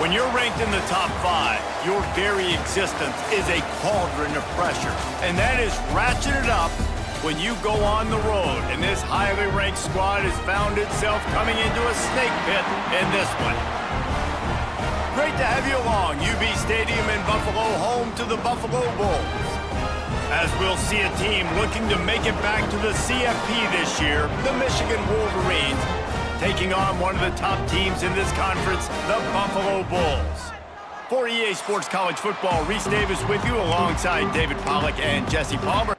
When you're ranked in the top 5, your very existence is a cauldron of pressure. And that is ratcheted up when you go on the road. And this highly ranked squad has found itself coming into a snake pit in this one. Great to have you along. UB Stadium in Buffalo, home to the Buffalo Bulls. As we'll see a team looking to make it back to the CFP this year, the Michigan Wolverines, taking on one of the top teams in this conference, the Buffalo Bulls. For EA Sports College Football, Reese Davis with you alongside David Pollack and Jesse Palmer.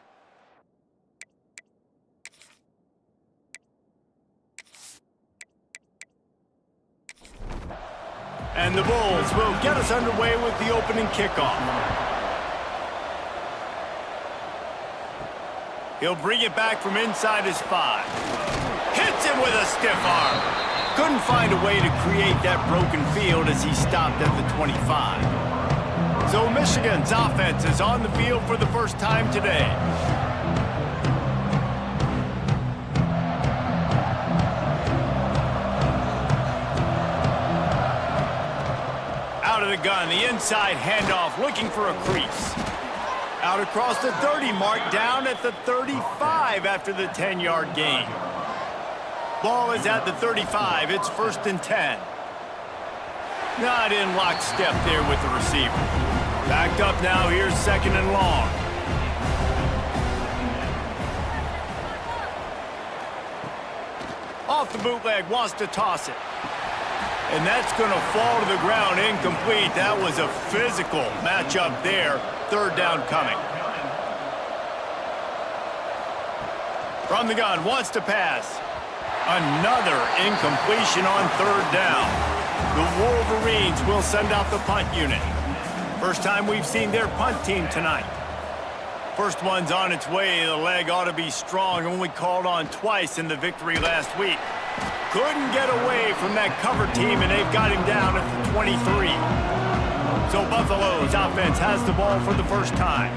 And the Bulls will get us underway with the opening kickoff. He'll bring it back from inside his 5. Hits him with a stiff arm. Couldn't find a way to create that broken field as he stopped at the 25. So Michigan's offense is on the field for the first time today. Out of the gun, the inside handoff, looking for a crease. Out across the 30 mark, down at the 35 after the 10-yard gain. Ball is at the 35. It's 1st and 10. Not in lockstep there with the receiver. Backed up now. Here's 2nd and long. Off the bootleg, wants to toss it. And that's going to fall to the ground, incomplete. That was a physical matchup there. 3rd down coming. From the gun, wants to pass. Another incompletion on 3rd down. The Wolverines will send out the punt unit. First time we've seen their punt team tonight. First one's on its way. The leg ought to be strong. Only called on twice in the victory last week. Couldn't get away from that cover team, and they've got him down at the 23. So Buffalo's offense has the ball for the first time.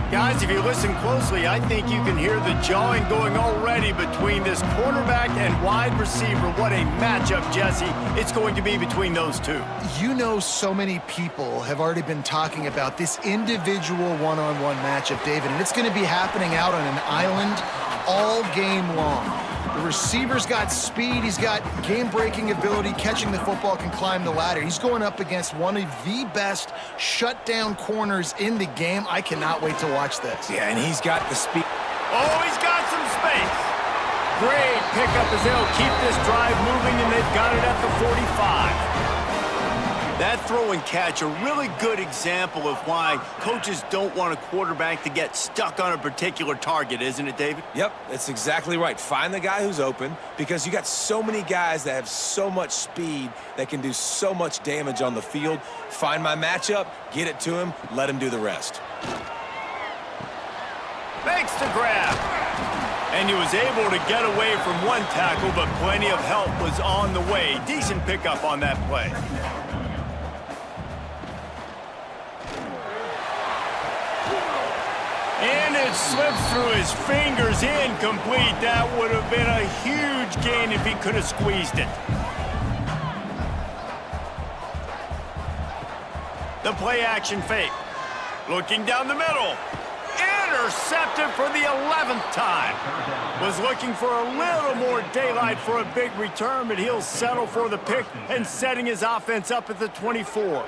Guys, if you listen closely, I think you can hear the jawing going already between this quarterback and wide receiver. What a matchup, Jesse, it's going to be between those two. You know, so many people have already been talking about this individual one-on-one matchup, David, and it's going to be happening out on an island all game long. The receiver's got speed, he's got game-breaking ability, catching the football, can climb the ladder. He's going up against one of the best shutdown corners in the game. I cannot wait to watch this. Yeah, and he's got the speed. Oh, he's got some space. Great pickup as they'll keep this drive moving, and they've got it at the 45. That throw and catch, a really good example of why coaches don't want a quarterback to get stuck on a particular target, isn't it, David? Yep, that's exactly right. Find the guy who's open, because you got so many guys that have so much speed that can do so much damage on the field. Find my matchup, get it to him, let him do the rest. Makes the grab. And he was able to get away from one tackle, but plenty of help was on the way. Decent pickup on that play. And it slips through his fingers, incomplete. That would have been a huge gain if he could have squeezed it. The play action fake. Looking down the middle. Intercepted for the 11th time. Was looking for a little more daylight for a big return, but he'll settle for the pick and setting his offense up at the 24.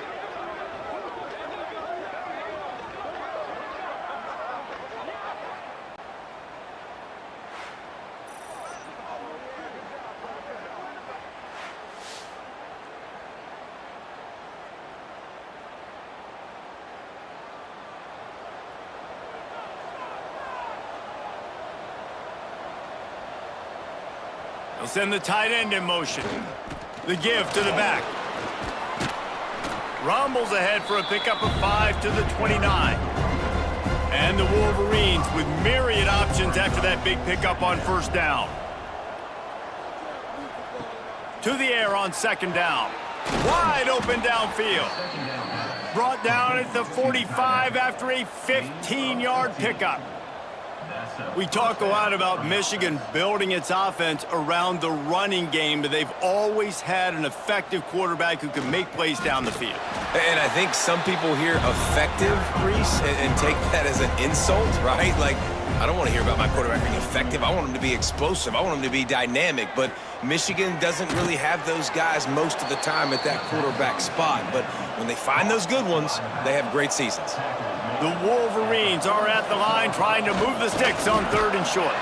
They'll send the tight end in motion. The give to the back. Rumbles ahead for a pickup of 5 to the 29. And the Wolverines with myriad options after that big pickup on 1st down. To the air on 2nd down. Wide open downfield. Brought down at the 45 after a 15-yard pickup. We talk a lot about Michigan building its offense around the running game, but they've always had an effective quarterback who can make plays down the field. And I think some people hear effective, Reese, and take that as an insult, right? Like, I don't want to hear about my quarterback being effective. I want him to be explosive. I want him to be dynamic. But Michigan doesn't really have those guys most of the time at that quarterback spot. But when they find those good ones, they have great seasons. The Wolverines are at the line trying to move the sticks on 3rd and short.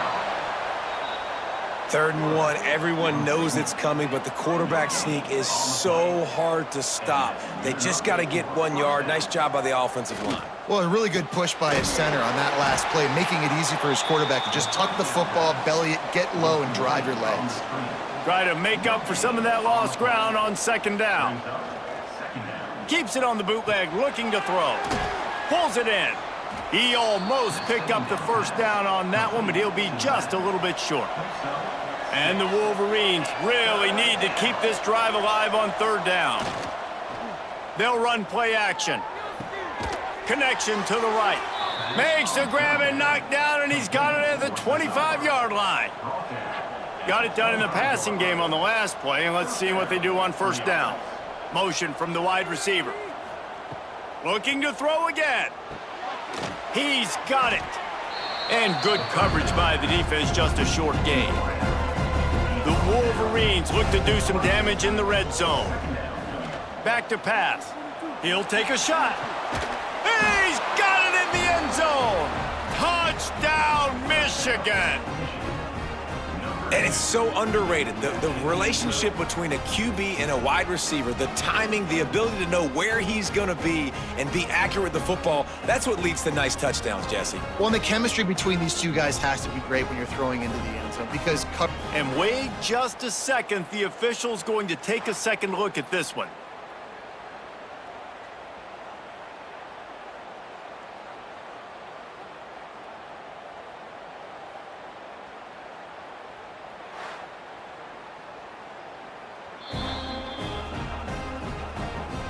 3rd and 1, everyone knows it's coming, but the quarterback sneak is so hard to stop. They just got to get 1 yard. Nice job by the offensive line. Well, a really good push by his center on that last play, making it easy for his quarterback to just tuck the football, belly it, get low, and drive your legs. Try to make up for some of that lost ground on 2nd down. Keeps it on the bootleg, looking to throw. Pulls it in. He almost picked up the 1st down on that one, but he'll be just a little bit short. And the Wolverines really need to keep this drive alive on 3rd down. They'll run play action. Connection to the right. Makes the grab and knock down, and he's got it at the 25-yard line. Got it done in the passing game on the last play, and let's see what they do on 1st down. Motion from the wide receiver. Looking to throw again. He's got it. And good coverage by the defense, just a short gain. The Wolverines look to do some damage in the red zone. Back to pass. He'll take a shot. He's got it in the end zone. Touchdown, Michigan. And it's so underrated. The relationship between a QB and a wide receiver, the timing, the ability to know where he's going to be and be accurate with the football, that's what leads to nice touchdowns, Jesse. Well, and the chemistry between these two guys has to be great when you're throwing into the end zone because... And wait just a second. The official's going to take a second look at this one.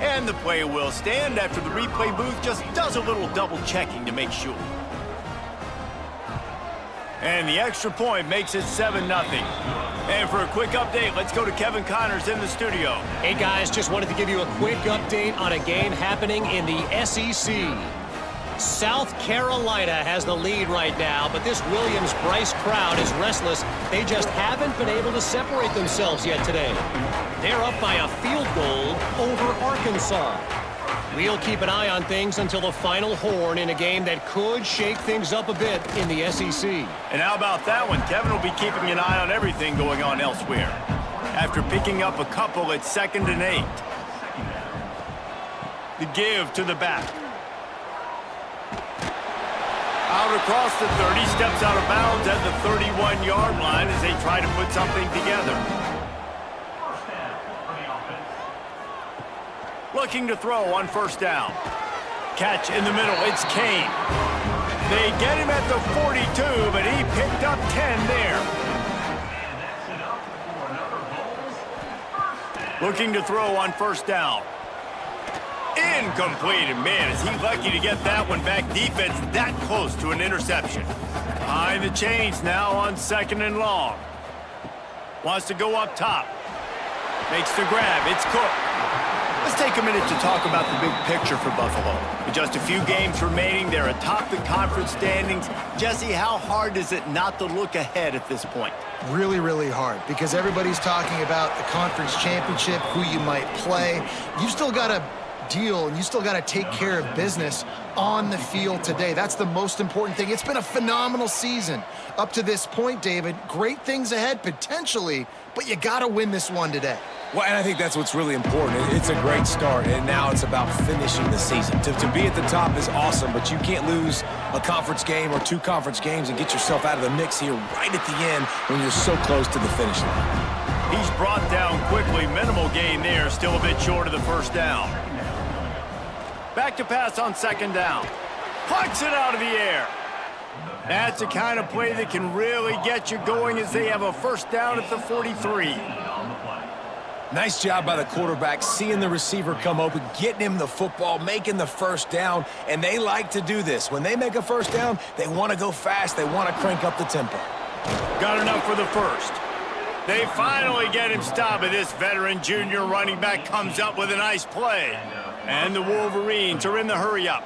And the play will stand after the replay booth just does a little double checking to make sure. And the extra point makes it 7-0. And for a quick update, let's go to Kevin Connors in the studio. Hey guys, just wanted to give you a quick update on a game happening in the SEC. South Carolina has the lead right now, but this Williams-Brice crowd is restless. They just haven't been able to separate themselves yet today. They're up by a field goal over Arkansas. We'll keep an eye on things until the final horn in a game that could shake things up a bit in the SEC. And how about that one? Kevin will be keeping an eye on everything going on elsewhere. After picking up a couple at 2nd and 8. The give to the back. Out across the 30, steps out of bounds at the 31-yard line as they try to put something together. Looking to throw on 1st down. Catch in the middle, it's Kyion. They get him at the 42, but he picked up 10 there. Looking to throw on 1st down. Incomplete, and man, is he lucky to get that one back. Defense that close to an interception. Behind the chains now on 2nd and long. Wants to go up top. Makes the grab, it's Cook. Let's take a minute to talk about the big picture for Buffalo. With just a few games remaining, they're atop the conference standings. Jesse, how hard is it not to look ahead at this point? Really, really hard because everybody's talking about the conference championship, who you might play. You've still got to deal and you still got to take care of business on the field today. That's the most important thing. It's been a phenomenal season up to this point, David. Great things ahead potentially, but you got to win this one today. Well, and I think that's what's really important. It's a great start, and now it's about finishing the season. To be at the top is awesome, but you can't lose a conference game or 2 conference games and get yourself out of the mix here right at the end when you're so close to the finish line. He's brought down quickly. Minimal gain there, still a bit short of the 1st down. Back to pass on 2nd down. Plucks it out of the air. That's the kind of play that can really get you going as they have a 1st down at the 43. Nice job by the quarterback, seeing the receiver come open, getting him the football, making the first down, and they like to do this. When they make a first down, they want to go fast. They want to crank up the tempo. Got enough for the first. They finally get him stopped, but this veteran junior running back comes up with a nice play. And the Wolverines are in the hurry-up.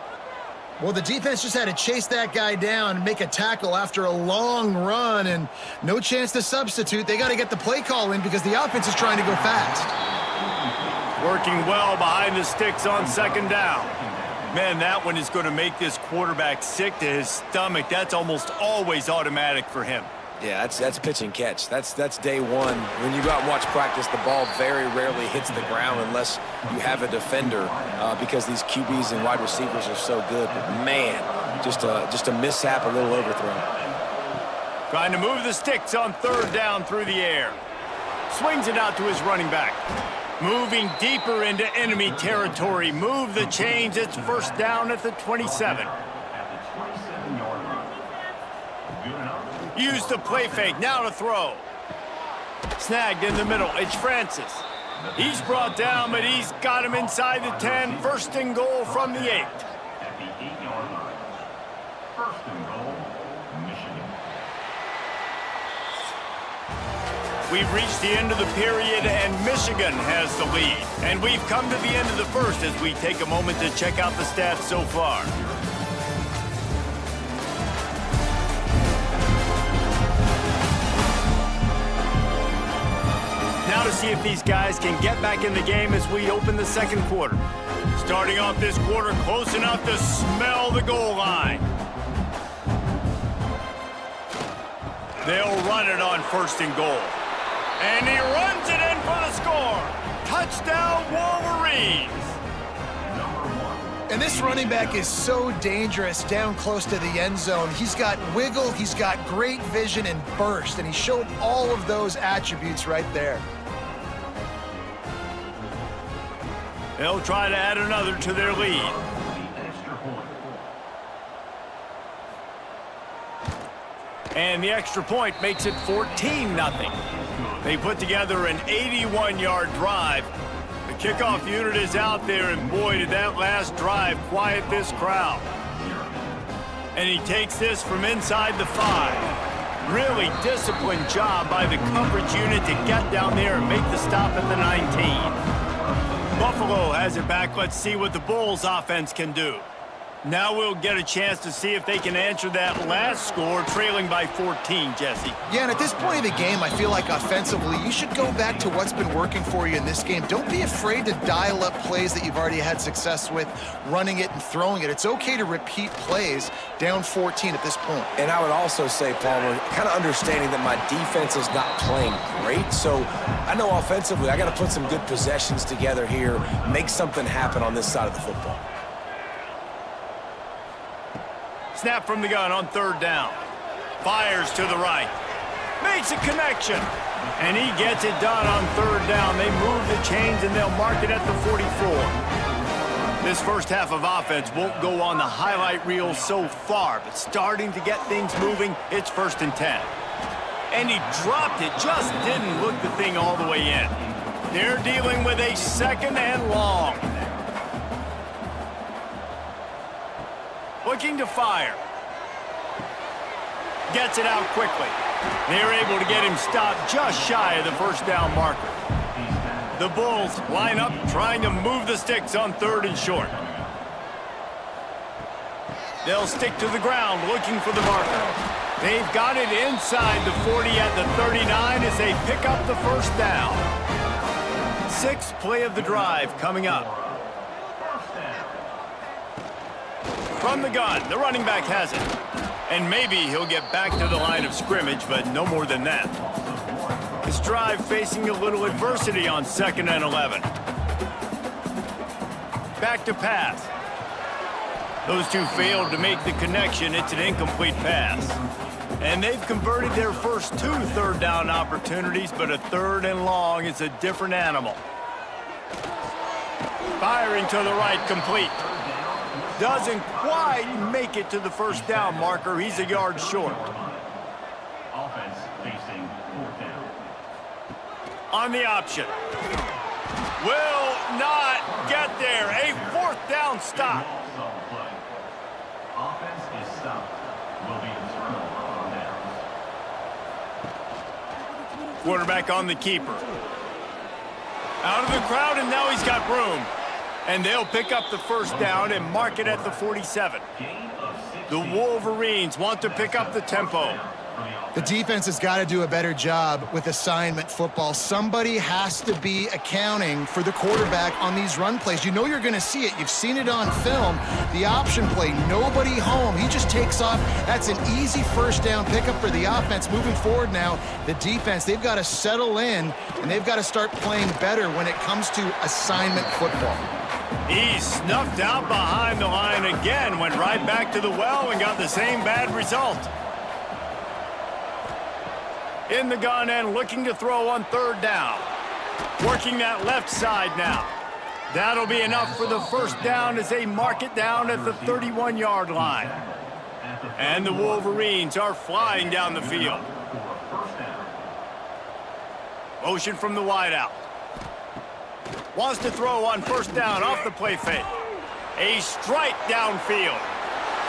Well, the defense just had to chase that guy down and make a tackle after a long run, and no chance to substitute. They got to get the play call in because the offense is trying to go fast. Working well behind the sticks on second down. Man, that one is going to make this quarterback sick to his stomach. That's almost always automatic for him. Yeah, that's pitch and catch. That's day one. When you go out and watch practice, the ball very rarely hits the ground unless you have a defender because these QBs and wide receivers are so good. But man, just a mishap, a little overthrow. Trying to move the sticks on third down through the air. Swings it out to his running back. Moving deeper into enemy territory. Move the chains. It's first down at the 27. Use the play fake, now to throw. Snagged in the middle, it's Francis. He's brought down, but he's got him inside the 10. First and goal from the 8. At the 8-yard line. First and goal, Michigan. We've reached the end of the period, and Michigan has the lead. And we've come to the end of the first as we take a moment to check out the stats so far. Now to see if these guys can get back in the game as we open the second quarter. Starting off this quarter close enough to smell the goal line. They'll run it on first and goal. And he runs it in for the score. Touchdown, Wolverines. And this running back is so dangerous down close to the end zone. He's got wiggle, he's got great vision and burst, and he showed all of those attributes right there. They'll try to add another to their lead. And the extra point makes it 14-0. They put together an 81-yard drive. The kickoff unit is out there, and boy, did that last drive quiet this crowd. And he takes this from inside the 5. Really disciplined job by the coverage unit to get down there and make the stop at the 19. Buffalo has it back. Let's see what the Bulls offense can do. Now we'll get a chance to see if they can answer that last score, trailing by 14, Jesse. Yeah, and at this point of the game, I feel like offensively, you should go back to what's been working for you in this game. Don't be afraid to dial up plays that you've already had success with, running it and throwing it. It's okay to repeat plays down 14 at this point. And I would also say, Palmer, kind of understanding that my defense is not playing great, so I know offensively I got to put some good possessions together here, make something happen on this side of the football. Snap from the gun on third down. Fires to the right. Makes a connection. And he gets it done on third down. They move the chains and they'll mark it at the 44. This first half of offense won't go on the highlight reel so far, but starting to get things moving, it's first and 10. And he dropped it, just didn't look the thing all the way in. They're dealing with a second and long. Looking to fire. Gets it out quickly. They're able to get him stopped just shy of the first down marker. The Bulls line up trying to move the sticks on third and short. They'll stick to the ground looking for the marker. They've got it inside the 40 at the 39 as they pick up the first down. Sixth play of the drive coming up. From the gun, the running back has it. And maybe he'll get back to the line of scrimmage, but no more than that. His drive facing a little adversity on 2nd and 11. Back to pass. Those two failed to make the connection. It's an incomplete pass. And they've converted their first 2 third down opportunities, but a third and long is a different animal. Firing to the right, complete. Doesn't quite make it to the first down marker. He's a yard short. Offense facing 4th down. on the option. Will not get there. A 4th down stop. Offense is stopped. Will be a turnover on downs. Quarterback on the keeper. Out of the crowd, and now he's got room. And they'll pick up the 1st down and mark it at the 47. The Wolverines want to pick up the tempo. The defense has got to do a better job with assignment football. Somebody has to be accounting for the quarterback on these run plays. You know you're going to see it. You've seen it on film. The option play, nobody home. He just takes off. That's an easy 1st down pickup for the offense. Moving forward now, the defense, they've got to settle in, and they've got to start playing better when it comes to assignment football. He snuffed out behind the line again, went right back to the well and got the same bad result. In the gun and looking to throw on 3rd down. Working that left side now. That'll be enough for the 1st down as they mark it down at the 31-yard line. And the Wolverines are flying down the field. Motion from the wideout. Wants to throw on 1st down off the play fake. A strike downfield.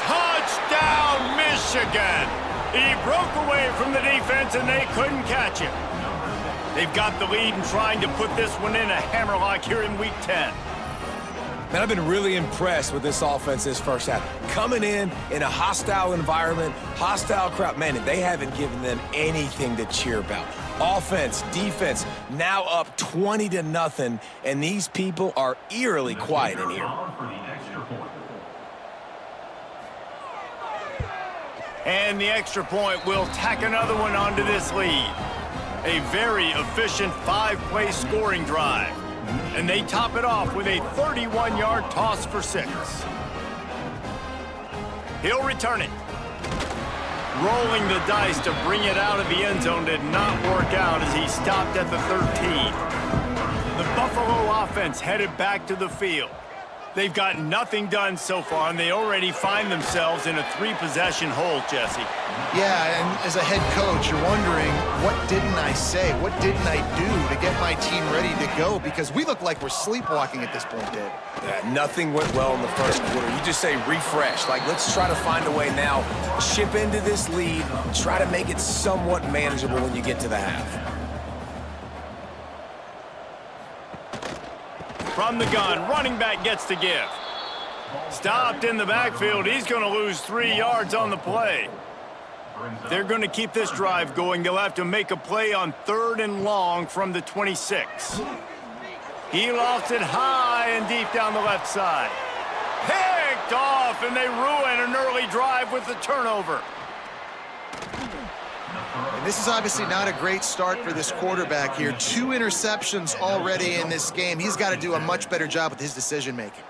Touchdown, Michigan! He broke away from the defense and they couldn't catch him. They've got the lead and trying to put this one in a hammerlock here in Week 10. Man, I've been really impressed with this offense this 1st half. Coming in a hostile environment, hostile crowd. Man, they haven't given them anything to cheer about. Offense, defense, now up 20-0, and these people are eerily quiet in here. And the extra point will tack another one onto this lead. A very efficient 5-play scoring drive. And they top it off with a 31-yard toss for 6. He'll return it. Rolling the dice to bring it out of the end zone did not work out as he stopped at the 13. The Buffalo offense headed back to the field. They've got nothing done so far, and they already find themselves in a 3-possession hole, Jesse. Yeah, and as a head coach, you're wondering, what didn't I say? What didn't I do to get my team ready to go? Because we look like we're sleepwalking at this point, Dave. Yeah, nothing went well in the 1st quarter. You just say refresh. Like, let's try to find a way now, ship into this lead, try to make it somewhat manageable when you get to the half. From the gun, running back gets to give. Stopped in the backfield. He's going to lose 3 yards on the play. They're going to keep this drive going. They'll have to make a play on 3rd and long from the 26. He lofts it high and deep down the left side. Picked off, and they ruin an early drive with the turnover. And this is obviously not a great start for this quarterback here. 2 interceptions already in this game. He's got to do a much better job with his decision-making.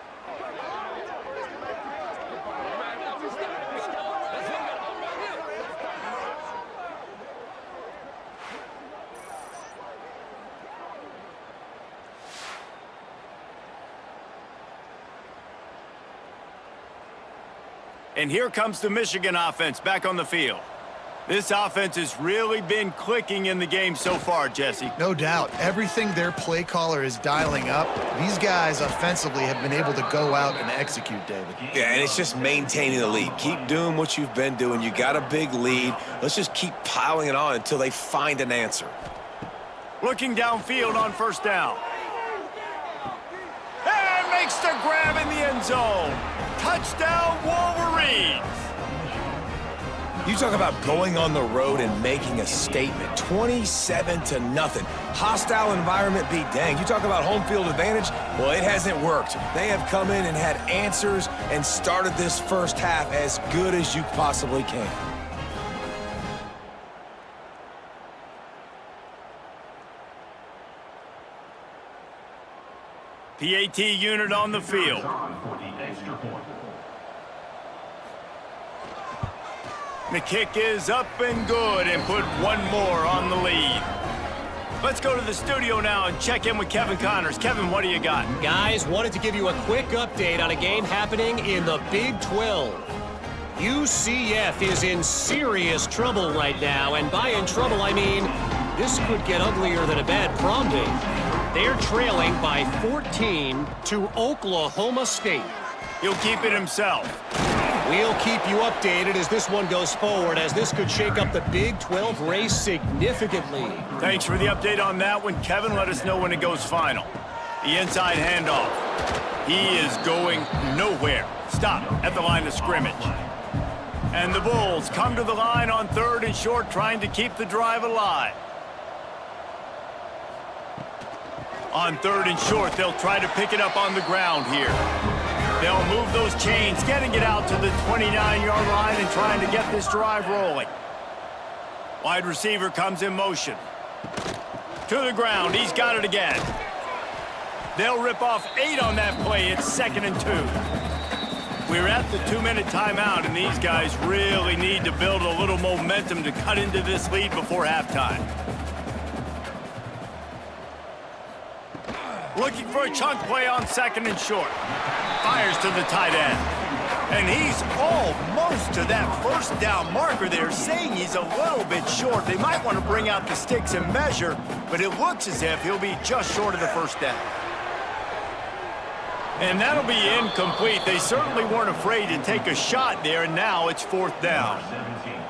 And here comes the Michigan offense back on the field. This offense has really been clicking in the game so far, Jesse. No doubt. Everything their play caller is dialing up, these guys offensively have been able to go out and execute, David. Yeah, and it's just maintaining the lead. Keep doing what you've been doing. You got a big lead. Let's just keep piling it on until they find an answer. Looking downfield on 1st down. And makes the grab in the end zone. Touchdown, Wolverines. You talk about going on the road and making a statement. 27-0. Hostile environment be danged. You talk about home field advantage. Well, it hasn't worked. They have come in and had answers and started this 1st half as good as you possibly can. PAT unit on the field. The kick is up and good and put one more on the lead. Let's go to the studio now and check in with Kevin Connors. Kevin, what do you got? Guys, wanted to give you a quick update on a game happening in the Big 12. UCF is in serious trouble right now, and by in trouble, I mean This could get uglier than a bad prom date. They're trailing by 14 to Oklahoma State. He'll keep it himself. We'll keep you updated as this one goes forward, as this could shake up the Big 12 race significantly. Thanks for the update on that one, Kevin. Let us know when it goes final. The inside handoff. He is going nowhere. Stop at the line of scrimmage. And the Bulls come to the line on 3rd and short, trying to keep the drive alive. On 3rd and short, they'll try to pick it up on the ground here. They'll move those chains, getting it out to the 29-yard line and trying to get this drive rolling. Wide receiver comes in motion. To the ground, he's got it again. They'll rip off 8 on that play. It's 2nd and 2. We're at the 2-minute timeout, and these guys really need to build a little momentum to cut into this lead before halftime. Looking for a chunk play on 2nd and short. Fires to the tight end. And he's almost to that first down marker there, saying he's a little bit short. They might want to bring out the sticks and measure, but it looks as if he'll be just short of the first down. And that'll be incomplete. They certainly weren't afraid to take a shot there, and now it's 4th down.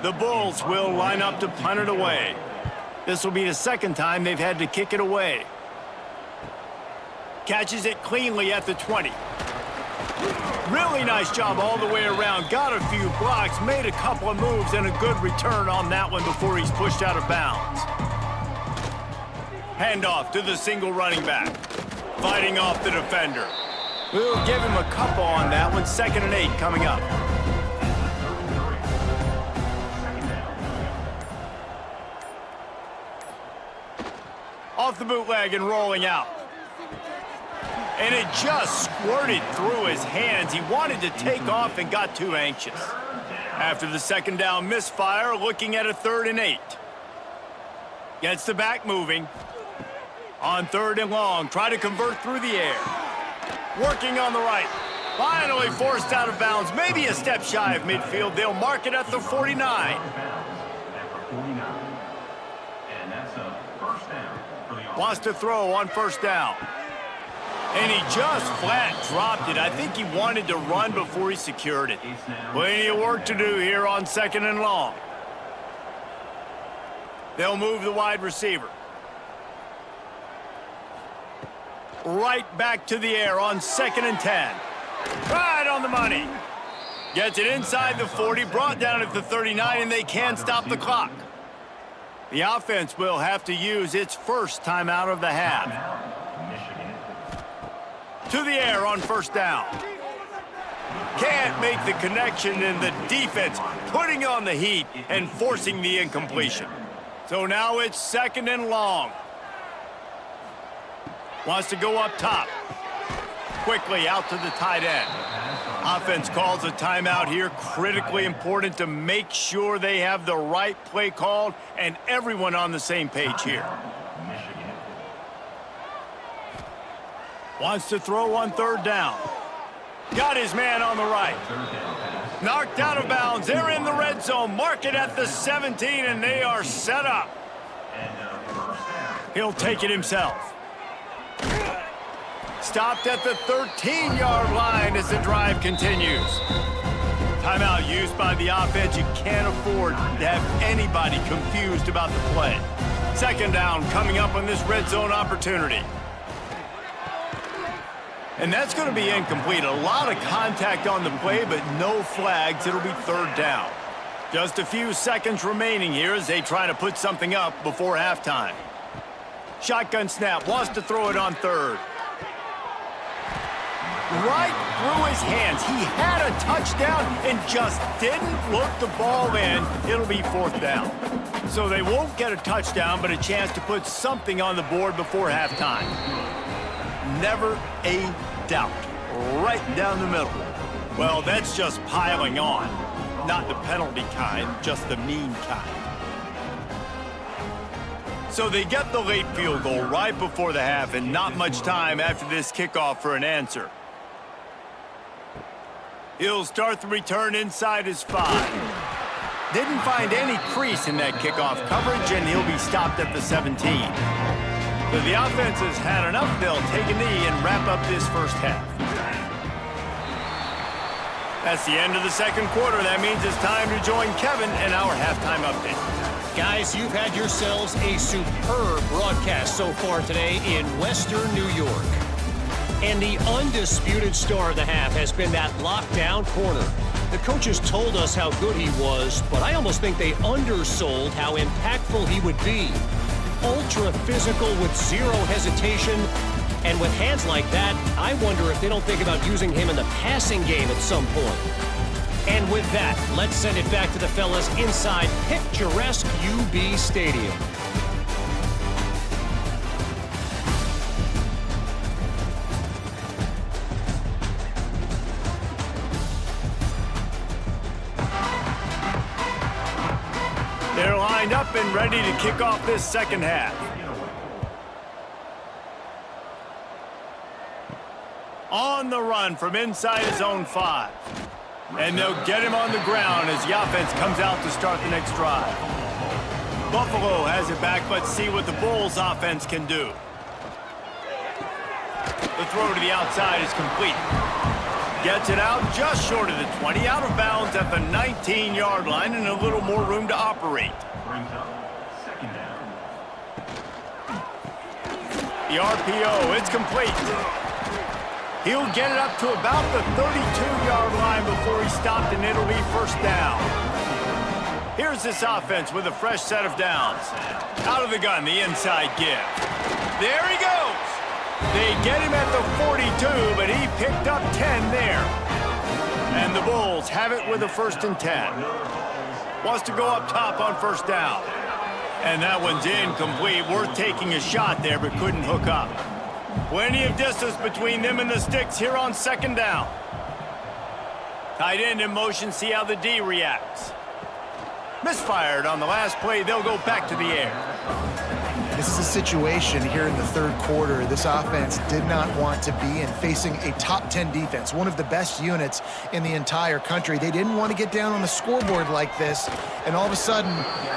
The Bulls will line up to punt it away. This will be the 2nd time they've had to kick it away. Catches it cleanly at the 20. Really nice job all the way around. Got a few blocks, made a couple of moves, and a good return on that one before he's pushed out of bounds. Handoff to the single running back. Fighting off the defender. We'll give him a couple on that one. 2nd and 8 coming up. Off the bootleg and rolling out. And it just squirted through his hands. He wanted to take off and got too anxious. After the 2nd down misfire, looking at a 3rd and 8. Gets the back moving. On 3rd and long, try to convert through the air. Working on the right. Finally forced out of bounds. Maybe a step shy of midfield. They'll mark it at the 49. Wants to throw on 1st down. And he just flat dropped it. I think he wanted to run before he secured it. Plenty of work to do here on 2nd and long. They'll move the wide receiver. Right back to the air on 2nd and 10. Right on the money. Gets it inside the 40, brought down at the 39, and they can stop the clock. The offense will have to use its first timeout of the half. To the air on 1st down. Can't make the connection, and the defense putting on the heat and forcing the incompletion. So now it's 2nd and long. Wants to go up top. Quickly out to the tight end. Offense calls a timeout here. Critically important to make sure they have the right play called and everyone on the same page here. Wants to throw on 3rd down. Got his man on the right. Knocked out of bounds. They're in the red zone. Mark it at the 17, and they are set up. He'll take it himself. Stopped at the 13-yard line as the drive continues. Timeout used by the offense. You can't afford to have anybody confused about the play. 2nd down coming up on this red zone opportunity. And that's going to be incomplete. A lot of contact on the play, but no flags. It'll be 3rd down. Just a few seconds remaining here as they try to put something up before halftime. Shotgun snap. Wants to throw it on 3rd. Right through his hands. He had a touchdown and just didn't look the ball in. It'll be 4th down. So they won't get a touchdown, but a chance to put something on the board before halftime. Never a doubt. Right down the middle. Well, that's just piling on. Not the penalty kind, just the mean kind. So they get the late field goal right before the half, and not much time after this kickoff for an answer. He'll start the return inside his 5. Didn't find any crease in that kickoff coverage, and he'll be stopped at the 17. So the offense has had enough. They'll take a knee and wrap up this first half. That's the end of the second quarter. That means it's time to join Kevin in our halftime update. Guys, you've had yourselves a superb broadcast so far today in Western New York. And the undisputed star of the half has been that lockdown corner. The coaches told us how good he was, but I almost think they undersold how impactful he would be. Ultra physical with zero hesitation. And with hands like that, I wonder if they don't think about using him in the passing game at some point. And with that, let's send it back to the fellas inside picturesque UB Stadium. They're lined up and ready to kick off this second half. On the run from inside his own 5. And they'll get him on the ground as the offense comes out to start the next drive. Buffalo has it back. Let's see what the Bulls offense can do. The throw to the outside is complete. Gets it out just short of the 20, out of bounds at the 19-yard line, and a little more room to operate. Brings up second down. The RPO, it's complete. He'll get it up to about the 32-yard line before he's stopped, and it'll be first down. Here's this offense with a fresh set of downs. Out of the gun, the inside give. There he goes. They get him at the 42, but he picked up 10 there. And the Bulls have it with a 1st and 10. Wants to go up top on first down. And that one's incomplete. Worth taking a shot there, but couldn't hook up. Plenty of distance between them and the sticks here on second down. Tight end in motion, see how the D reacts. Misfired on the last play. They'll go back to the air. This is a situation here in the third quarter this offense did not want to be in, facing a top 10 defense, one of the best units in the entire country. They didn't want to get down on the scoreboard like this and all of a sudden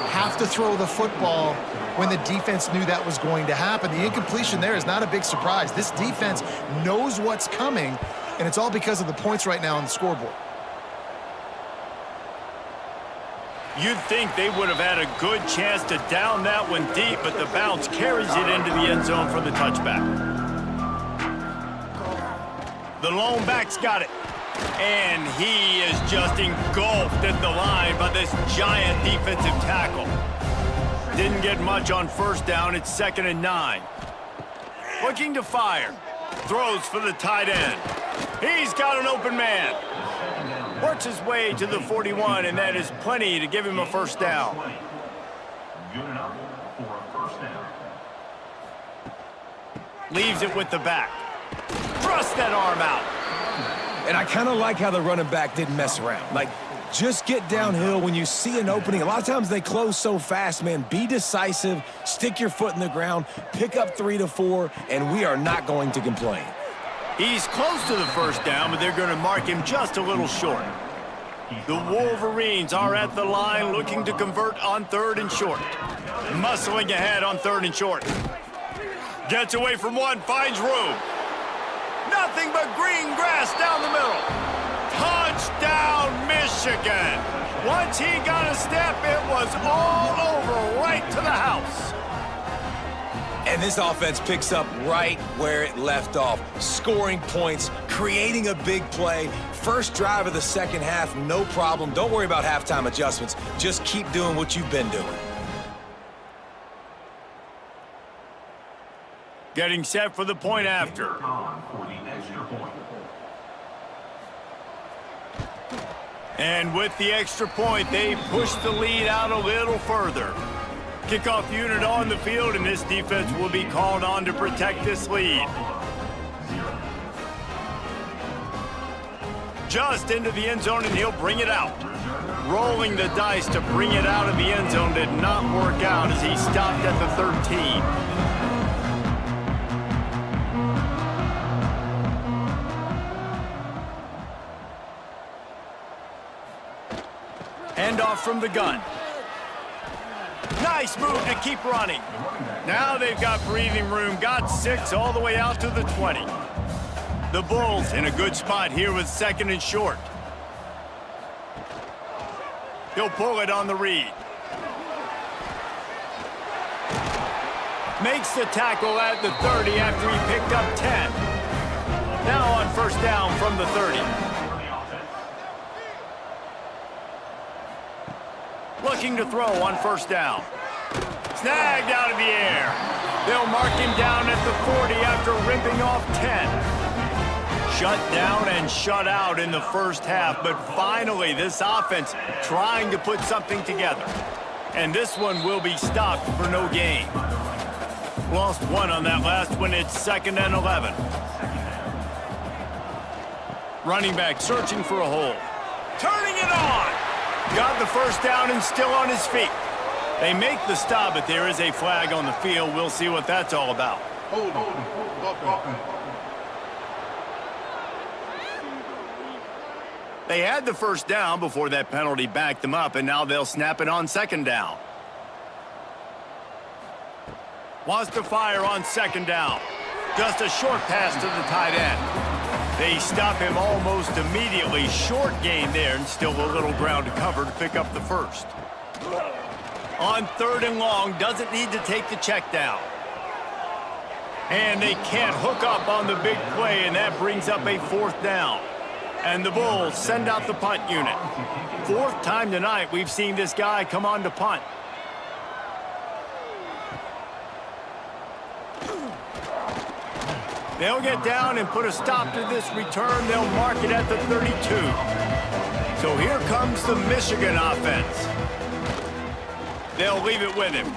have to throw the football when the defense knew that was going to happen. The incompletion there is not a big surprise. This defense knows what's coming, and it's all because of the points right now on the scoreboard. You'd think they would have had a good chance to down that one deep, but the bounce carries it into the end zone for the touchback. The lone back's got it. And he is just engulfed at the line by this giant defensive tackle. Didn't get much on first down. It's 2nd and 9. Looking to fire. Throws for the tight end. He's got an open man. Works his way to the 41, and that is plenty to give him a first down. Good enough for a first down. Leaves it with the back. Thrust that arm out. And I kind of like how the running back didn't mess around. Like, just get downhill when you see an opening. A lot of times they close so fast, man. Be decisive, stick your foot in the ground, pick up 3 to 4, and we are not going to complain. He's close to the first down, but they're going to mark him just a little short. The Wolverines are at the line looking to convert on 3rd and short. Muscling ahead on 3rd and short. Gets away from one, finds room. Nothing but green grass down the middle. Touchdown, Michigan. Once he got a step, it was all over right to the house. And this offense picks up right where it left off. Scoring points, creating a big play. First drive of the second half, no problem. Don't worry about halftime adjustments. Just keep doing what you've been doing. Getting set for the point after. On for the extra point. And with the extra point, they push the lead out a little further. Kickoff unit on the field, and this defense will be called on to protect this lead. Just into the end zone, and he'll bring it out. Rolling the dice to bring it out of the end zone did not work out as he stopped at the 13. Handoff from the gun. Nice move to keep running. Now they've got breathing room. Got 6 all the way out to the 20. The Bulls in a good spot here with 2nd and short. He'll pull it on the read. Makes the tackle at the 30 after he picked up 10. Now on first down from the 30. Looking to throw on first down. Snagged out of the air. They'll mark him down at the 40 after ripping off 10. Shut down and shut out in the first half, but finally this offense trying to put something together. And this one will be stopped for no gain. Lost 1 on that last one. It's 2nd and 11. Running back searching for a hole. Turning it on. Got the first down and still on his feet. They make the stop, but there is a flag on the field. We'll see what that's all about. They had the first down before that penalty backed them up, and now they'll snap it on 2nd down. Wants to fire on 2nd down. Just a short pass to the tight end. They stop him almost immediately. Short gain there, and still a little ground to cover to pick up the first. On 3rd and long, doesn't need to take the check down. And they can't hook up on the big play, and that brings up a 4th down. And the Bulls send out the punt unit. 4th time tonight we've seen this guy come on to punt. They'll get down and put a stop to this return. They'll mark it at the 32. So here comes the Michigan offense. They'll leave it with him.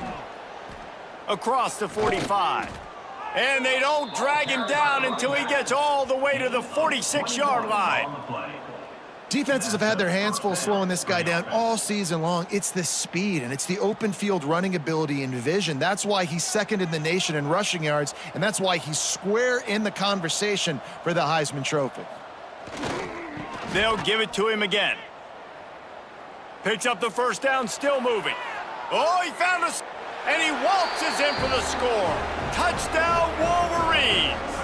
Across the 45. And they don't drag him down until he gets all the way to the 46-yard line. Defenses have had their hands full slowing this guy down all season long. It's the speed, and it's the open field running ability and vision. That's why he's 2nd in the nation in rushing yards, and that's why he's square in the conversation for the Heisman Trophy. They'll give it to him again. Picks up the first down, still moving. Oh, he found us, and he waltzes in for the score. Touchdown, Wolverines!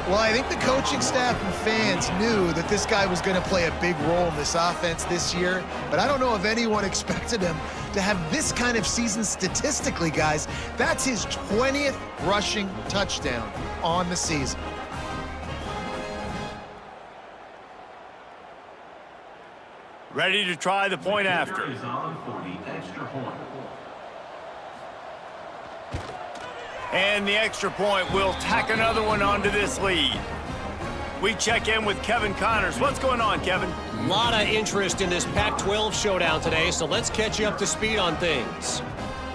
Well, I think the coaching staff and fans knew that this guy was going to play a big role in this offense this year, but I don't know if anyone expected him to have this kind of season statistically, guys. That's his 20th rushing touchdown on the season. Ready to try the point after. Is on for the extra point. And the extra point will tack another one onto this lead. We check in with Kevin Connors. What's going on, Kevin? A lot of interest in this Pac-12 showdown today, so let's catch you up to speed on things.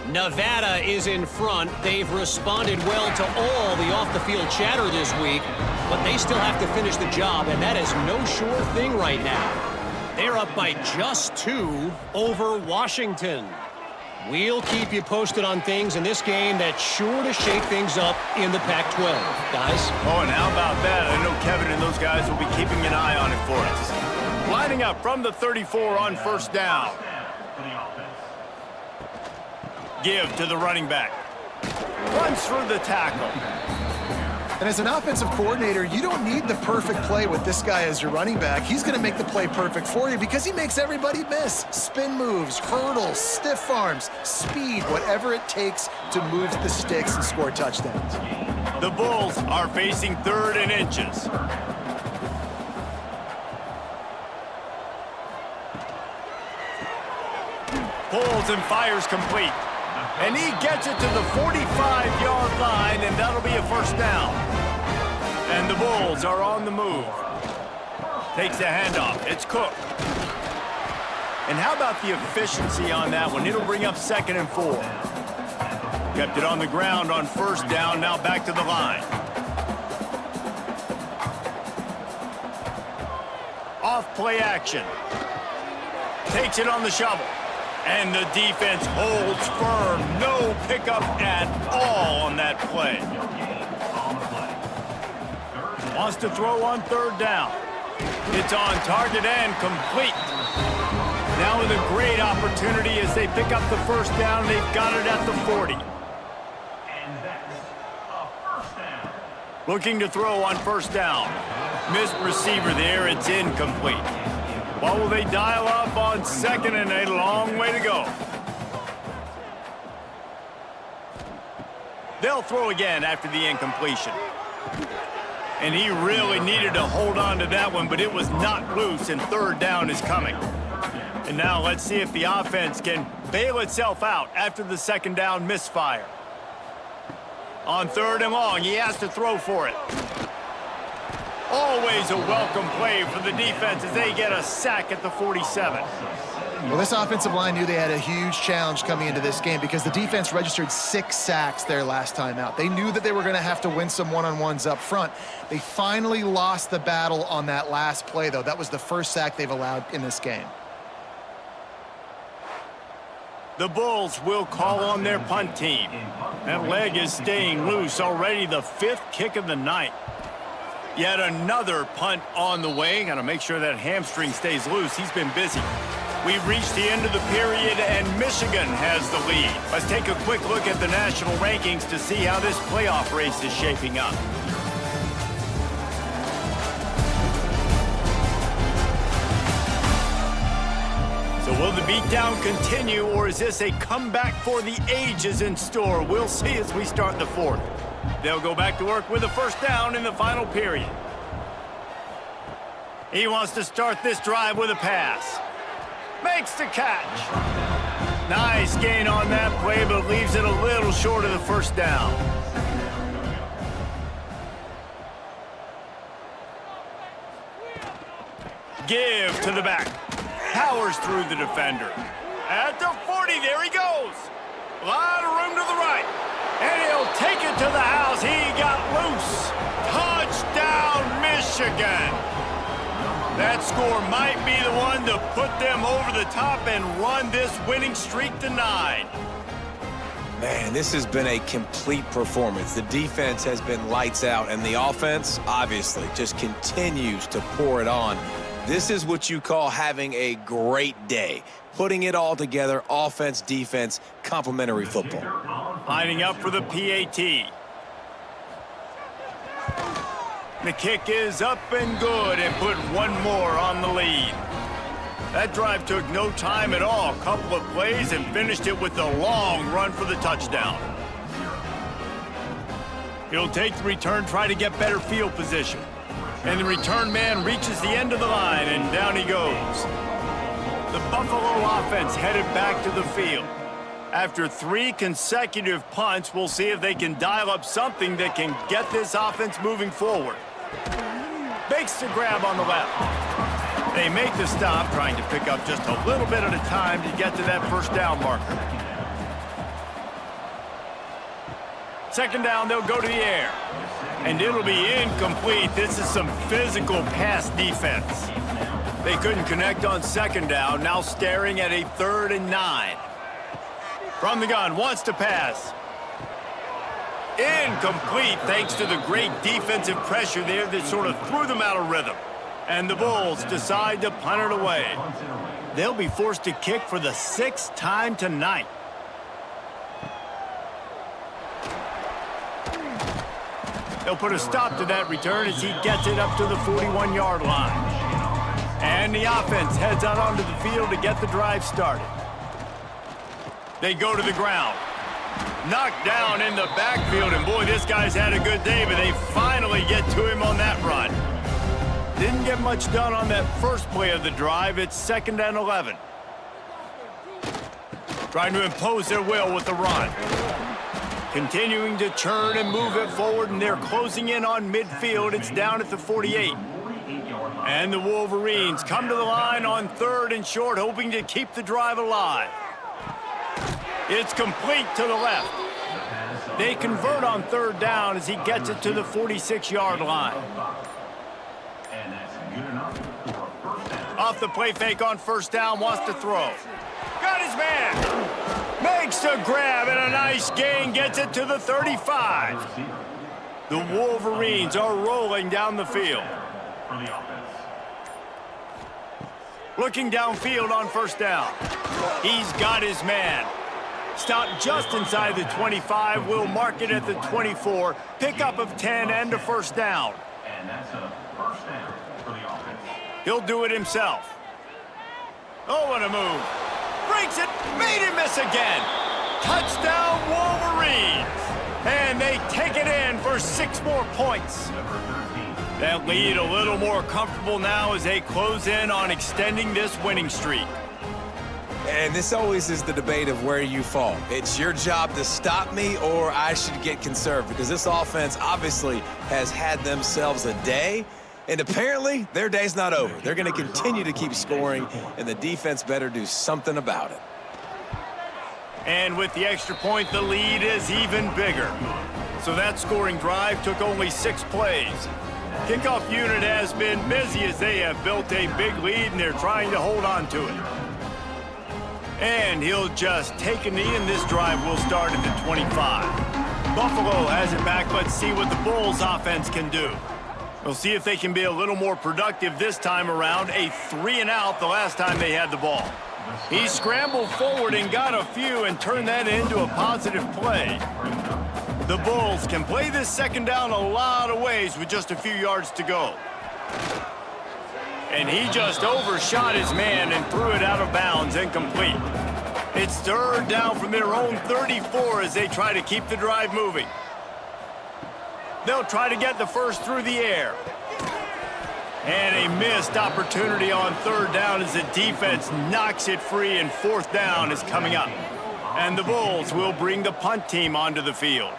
Nevada is in front. They've responded well to all the off-the-field chatter this week, but they still have to finish the job, and that is no sure thing right now. They're up by just 2 over Washington. We'll keep you posted on things in this game that's sure to shake things up in the Pac-12, guys. Oh, and how about that? I know Kevin and those guys will be keeping an eye on it for us. Lining up from the 34 on first down. Give to the running back. Runs through the tackle. And as an offensive coordinator, you don't need the perfect play with this guy as your running back. He's going to make the play perfect for you because he makes everybody miss. Spin moves, hurdles, stiff arms, speed, whatever it takes to move the sticks and score touchdowns. The Bulls are facing 3rd and inches. Pulls and fires complete. And he gets it to the 45-yard line, and that'll be a first down. And the Bulls are on the move. Takes the handoff. It's Cook. And how about the efficiency on that one? It'll bring up 2nd and 4. Kept it on the ground on first down. Now back to the line. Off play action. Takes it on the shovel. And the defense holds firm. No pickup at all on that play. Wants to throw on 3rd down. It's on target and complete. Now with a great opportunity as they pick up the first down. They've got it at the 40. And that's a first down. Looking to throw on first down. Missed receiver there. It's incomplete. What will they dial up on second and a long way to go? They'll throw again after the incompletion. And he really needed to hold on to that one, but it was not loose, and third down is coming. And now let's see if the offense can bail itself out after the second down misfire. On third and long, he has to throw for it. Always a welcome play for the defense as they get a sack at the 47. Well, this offensive line knew they had a huge challenge coming into this game because the defense registered 6 sacks their last time out. They knew that they were going to have to win some one-on-ones up front. They finally lost the battle on that last play, though. That was the first sack they've allowed in this game. The Bulls will call on their punt team. That leg is staying loose, already the 5th kick of the night. Yet another punt on the way. Got to make sure that hamstring stays loose. He's been busy. We've reached the end of the period, and Michigan has the lead. Let's take a quick look at the national rankings to see how this playoff race is shaping up. So will the beatdown continue, or is this a comeback for the ages in store? We'll see as we start the 4th. They'll go back to work with a first down in the final period. He wants to start this drive with a pass. Makes the catch. Nice gain on that play, but leaves it a little short of the first down. Give to the back. Powers through the defender. At the 40, there he goes. A lot of room to the right. And he'll take it to the house. He got loose. Touchdown, Michigan. That score might be the one to put them over the top and run this winning streak to 9. Man, this has been a complete performance. The defense has been lights out, and the offense, obviously, just continues to pour it on. This is what you call having a great day. Putting it all together, offense, defense, complementary football. Lining up for the PAT. The kick is up and good, and put one more on the lead. That drive took no time at all. A couple of plays and finished it with a long run for the touchdown. He'll take the return, try to get better field position. And the return man reaches the end of the line, and down he goes. The Buffalo offense headed back to the field. After 3 consecutive punts, we'll see if they can dial up something that can get this offense moving forward. Makes the grab on the left. They make the stop, trying to pick up just a little bit at a time to get to that first down marker. Second down, they'll go to the air. And it'll be incomplete. This is some physical pass defense. They couldn't connect on second down, now staring at a 3rd and 9. From the gun, wants to pass. Incomplete, thanks to the great defensive pressure there that sort of threw them out of rhythm. And the Bulls decide to punt it away. They'll be forced to kick for the 6th time tonight. They'll put a stop to that return as he gets it up to the 41-yard line. And the offense heads out onto the field to get the drive started. They go to the ground. Knocked down in the backfield, and boy, this guy's had a good day, but they finally get to him on that run. Didn't get much done on that first play of the drive. It's 2nd and 11. Trying to impose their will with the run. Continuing to churn and move it forward, and they're closing in on midfield. It's down at the 48. And the Wolverines come to the line on 3rd and short, hoping to keep the drive alive. It's complete to the left. They convert on 3rd down as he gets it to the 46-yard line. Off the play fake on first down, wants to throw. Got his man. Makes the grab and a nice gain, gets it to the 35. The Wolverines are rolling down the field. Looking downfield on first down. He's got his man. Stop just inside the 25. We'll mark it at the 24. Pickup of 10 and a first down. And that's a first down for the offense. He'll do it himself. Oh, what a move. Breaks it. Made him miss again. Touchdown, Wolverines. And they take it in for 6 more points. Number 13. That lead a little more comfortable now as they close in on extending this winning streak. And this always is the debate of where you fall. It's your job to stop me or I should get conserved, because this offense obviously has had themselves a day, and apparently their day's not over. They're going to continue to keep scoring, and the defense better do something about it. And with the extra point, the lead is even bigger. So that scoring drive took only 6 plays. Kickoff unit has been busy as they have built a big lead, and they're trying to hold on to it. And he'll just take a knee, and this drive will start at the 25. Buffalo has it back. Let's see what the Bulls offense can do. We'll see if they can be a little more productive this time around. A 3-and-out the last time they had the ball. He scrambled forward and got a few and turned that into a positive play. The Bulls can play this second down a lot of ways with just a few yards to go. And he just overshot his man and threw it out of bounds, incomplete. It's third down from their own 34 as they try to keep the drive moving. They'll try to get the first through the air. And a missed opportunity on third down as the defense knocks it free, and fourth down is coming up. And the Bulls will bring the punt team onto the field.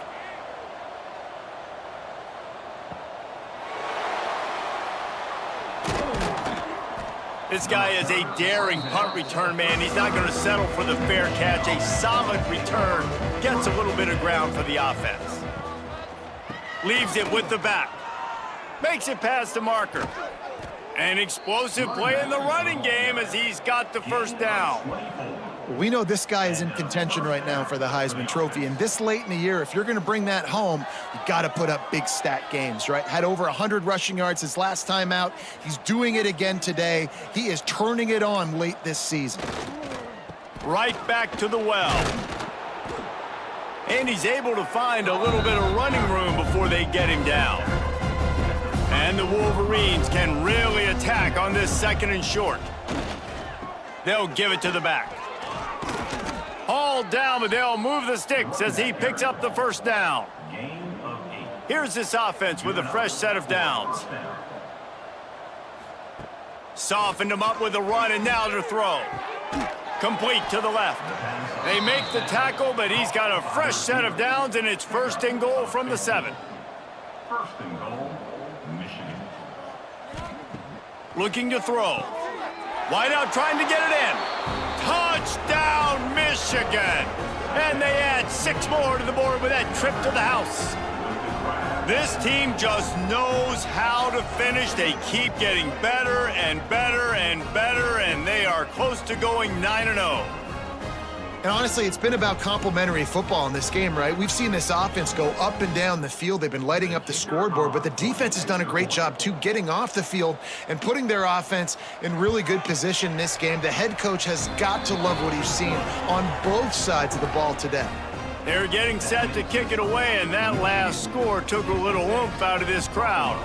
This guy is a daring punt return man. He's not going to settle for the fair catch. A solid return gets a little bit of ground for the offense. Leaves it with the back. Makes it past the marker. An explosive play in the running game as he's got the first down. We know this guy is in contention right now for the Heisman Trophy, and this late in the year, if you're going to bring that home, you got to put up big stat games, right? Had over 100 rushing yards his last time out. He's doing it again today. He is turning it on late this season. Right back to the well. And he's able to find a little bit of running room before they get him down. And the Wolverines can really attack on this second and short. They'll give it to the back. Hauled down, but they'll move the sticks as he picks up the first down. Here's this offense with a fresh set of downs. Softened him up with a run, and now to throw. Complete to the left. They make the tackle, but he's got a fresh set of downs, and it's first and goal from the 7. First and goal, Michigan. Looking to throw. Wide out trying to get it in. Touchdown, Michigan! And they add 6 more to the board with that trip to the house. This team just knows how to finish. They keep getting better and better and better, and they are close to going 9-0. And honestly, it's been about complementary football in this game, right? We've seen this offense go up and down the field. They've been lighting up the scoreboard, but the defense has done a great job, too, getting off the field and putting their offense in really good position in this game. The head coach has got to love what he's seen on both sides of the ball today. They're getting set to kick it away, and that last score took a little oomph out of this crowd.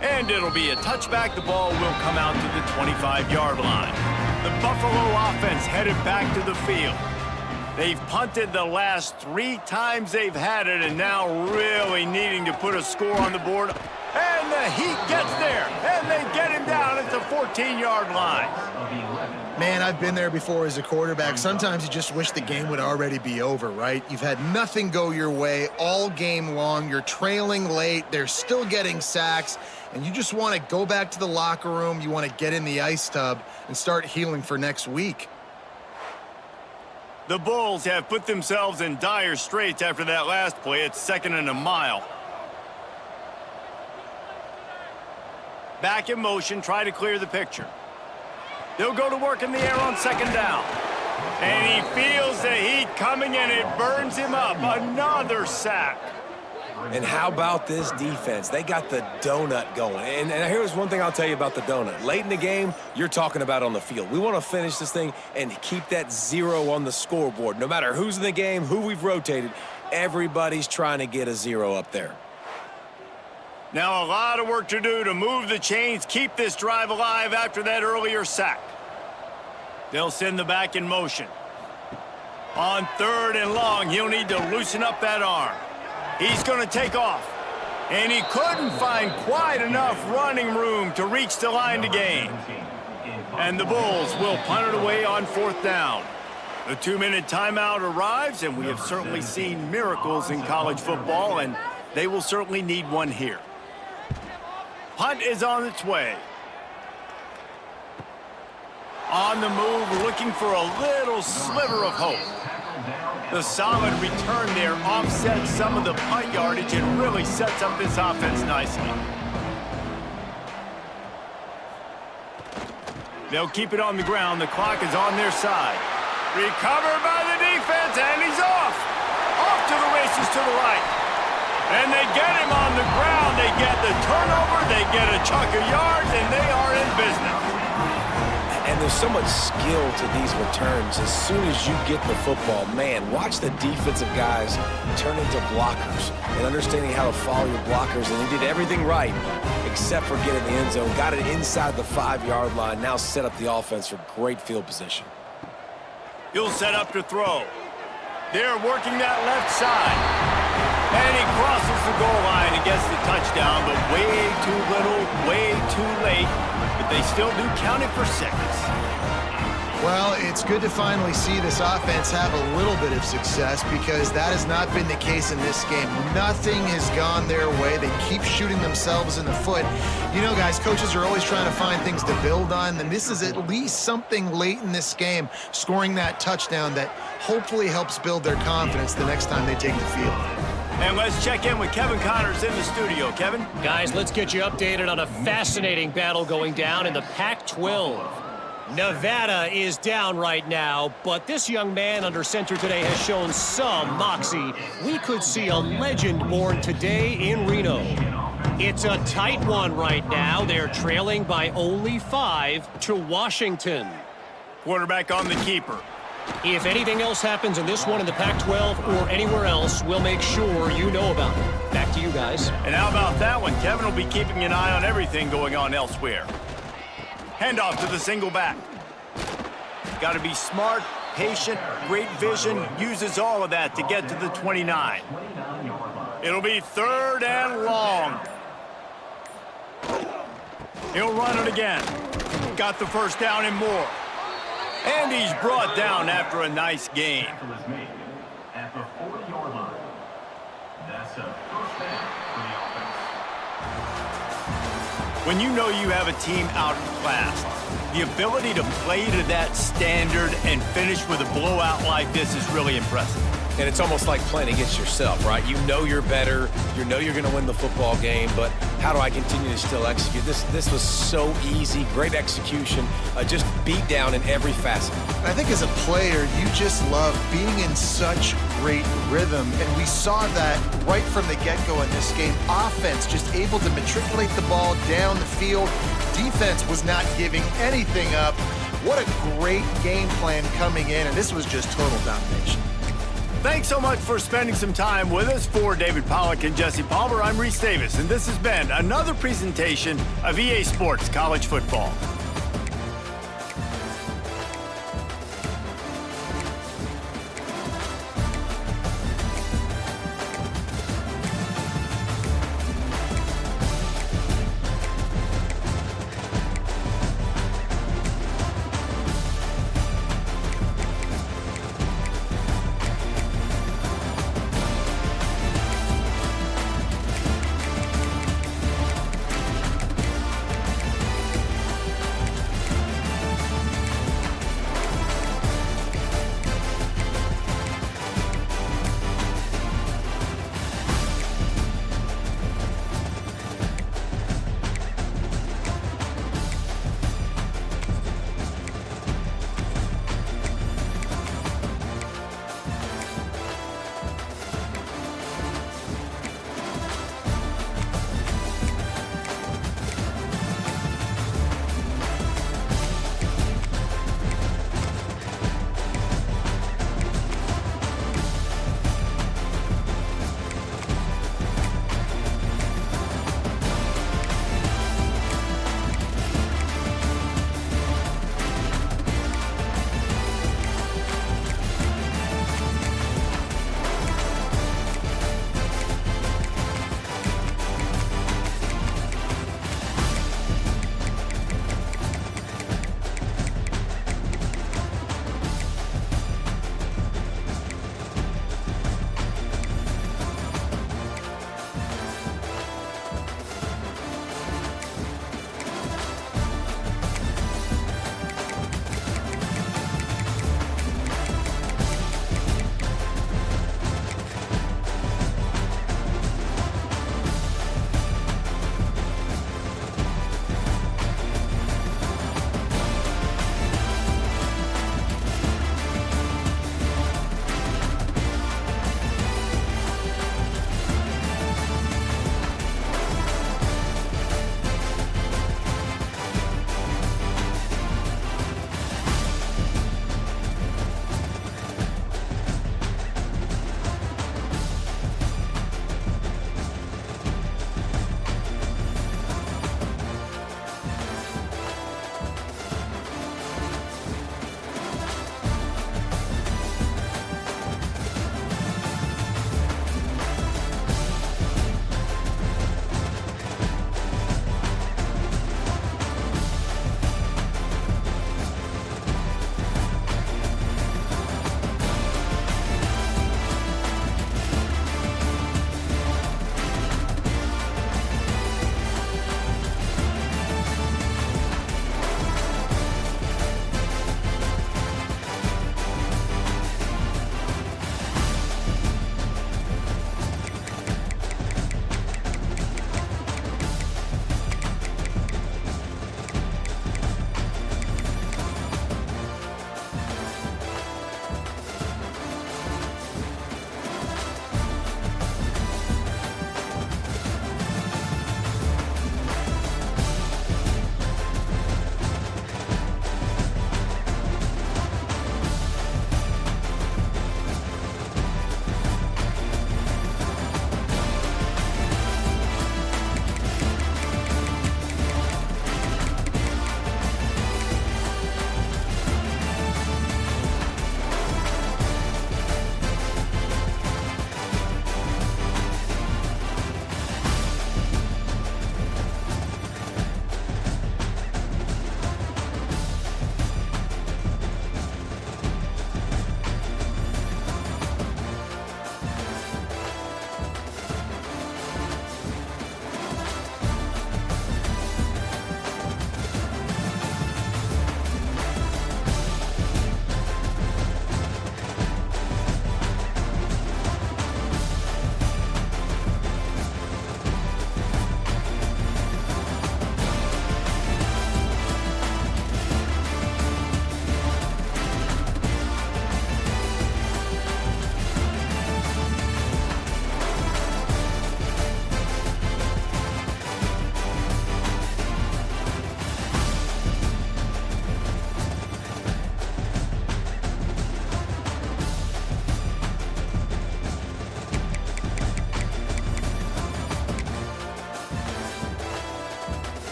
And it'll be a touchback. The ball will come out to the 25-yard line. The Buffalo offense headed back to the field. They've punted the last 3 times they've had it, and now really needing to put a score on the board. And the Heat gets there, and they get him down at the 14-yard line. Man, I've been there before as a quarterback. Sometimes you just wish the game would already be over, right? You've had nothing go your way all game long. You're trailing late. They're still getting sacks. And you just want to go back to the locker room. You want to get in the ice tub and start healing for next week. The Bulls have put themselves in dire straits after that last play. It's 2nd and a mile. Back in motion, try to clear the picture. They'll go to work in the air on 2nd down. And he feels the heat coming, and it burns him up. Another sack. And how about this defense? They got the donut going. And here's one thing I'll tell you about the donut. Late in the game, you're talking about on the field. We want to finish this thing and keep that 0 on the scoreboard. No matter who's in the game, who we've rotated, everybody's trying to get a 0 up there. Now a lot of work to do to move the chains, keep this drive alive after that earlier sack. They'll send the back in motion. On 3rd and long, he'll need to loosen up that arm. He's going to take off. And he couldn't find quite enough running room to reach the line to gain. And the Bulls will punt it away on 4th down. The 2-minute timeout arrives, and we have certainly seen miracles in college football, and they will certainly need one here. Punt is on its way. On the move, looking for a little sliver of hope. The solid return there offsets some of the punt yardage and really sets up this offense nicely. They'll keep it on the ground. The clock is on their side. Recovered by the defense, and he's off. Off to the races to the right. And they get him on the ground. They get the turnover. They get a chunk of yards, and they are in business. And there's so much skill to these returns. As soon as you get the football, man, watch the defensive guys turn into blockers and understanding how to follow your blockers. And he did everything right except for getting the end zone. Got it inside the 5-yard line. Now set up the offense for great field position. He'll set up to throw. They're working that left side. And he crosses the goal line and gets the touchdown, but way too little, way too late. But they still do count it for 6. Well, it's good to finally see this offense have a little bit of success because that has not been the case in this game. Nothing has gone their way. They keep shooting themselves in the foot. You know, guys, coaches are always trying to find things to build on, and this is at least something late in this game, scoring that touchdown that hopefully helps build their confidence the next time they take the field. And let's check in with Kevin Connors in the studio. Kevin? Guys, let's get you updated on a fascinating battle going down in the Pac-12. Nevada is down right now, but this young man under center today has shown some moxie. We could see a legend born today in Reno. It's a tight one right now. They're trailing by only 5 to Washington. Quarterback on the keeper. If anything else happens in this one in the Pac-12 or anywhere else, we'll make sure you know about it. Back to you guys. And how about that one? Kevin will be keeping an eye on everything going on elsewhere. Handoff to the single back. Got to be smart, patient, great vision. Uses all of that to get to the 29. It'll be 3rd and long. He'll run it again. Got the first down and more. And he's brought down after a nice gain. At the 40-yard line. That's a first down for the offense. When you know you have a team outclassed, the ability to play to that standard and finish with a blowout like this is really impressive. And it's almost like playing against yourself, right? You know you're better. You know you're going to win the football game, but how do I continue to still execute? This was so easy, great execution, just beat down in every facet. I think as a player, you just love being in such great rhythm, and we saw that right from the get-go in this game. Offense just able to matriculate the ball down the field. Defense was not giving anything up. What a great game plan coming in, and this was just total domination. Thanks so much for spending some time with us. For David Pollack and Jesse Palmer, I'm Reese Davis, and this has been another presentation of EA Sports College Football.